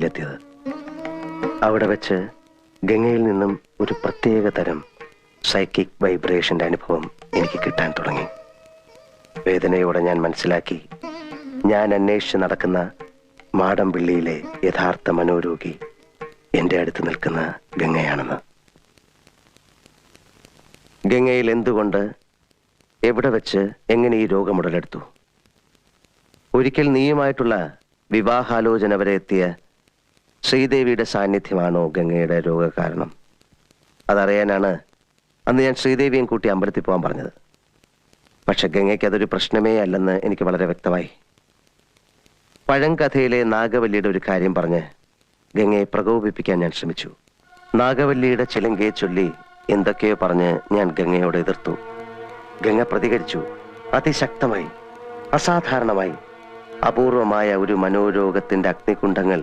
എത്തിയത്. അവിടെ വെച്ച് ഗംഗയിൽ നിന്നും ഒരു പ്രത്യേക തരം സൈക്കിക് വൈബ്രേഷന്റെ അനുഭവം എനിക്ക് കിട്ടാൻ തുടങ്ങി. വേദനയോടെ ഞാൻ മനസ്സിലാക്കി, ഞാൻ അന്വേഷിച്ച് നടക്കുന്ന മാടമ്പിള്ളിയിലെ യഥാർത്ഥ മനോരോഗി എന്റെ അടുത്ത് നിൽക്കുന്ന ഗംഗയാണെന്ന്. ഗംഗയിൽ എന്തുകൊണ്ട്, എവിടെ വെച്ച്, എങ്ങനെ ഈ രോഗം ഉടലെടുത്തു? ഒരിക്കൽ നീയുമായിട്ടുള്ള വിവാഹാലോചന വരെ എത്തിയ ശ്രീദേവിയുടെ സാന്നിധ്യമാണോ ഗംഗയുടെ രോഗകാരണം? അതറിയാനാണ് അന്ന് ഞാൻ ശ്രീദേവിയും കൂട്ടി അമ്പലത്തിൽ പോകാൻ പറഞ്ഞത്. പക്ഷെ ഗംഗയ്ക്ക് അതൊരു പ്രശ്നമേ അല്ലെന്ന് എനിക്ക് വളരെ വ്യക്തമായി. പഴങ്കഥയിലെ നാഗവല്ലിയുടെ ഒരു കാര്യം പറഞ്ഞ് ഗംഗയെ പ്രകോപിപ്പിക്കാൻ ഞാൻ ശ്രമിച്ചു. നാഗവല്ലിയുടെ ചിലങ്കയെ ചൊല്ലി എന്തൊക്കെയോ പറഞ്ഞ് ഞാൻ ഗംഗയോട് എതിർത്തു. ഗംഗ പ്രതികരിച്ചു. അതിശക്തമായി, അസാധാരണമായി. അപൂർവമായ ഒരു മനോരോഗത്തിന്റെ അഗ്നികുണ്ഡങ്ങൾ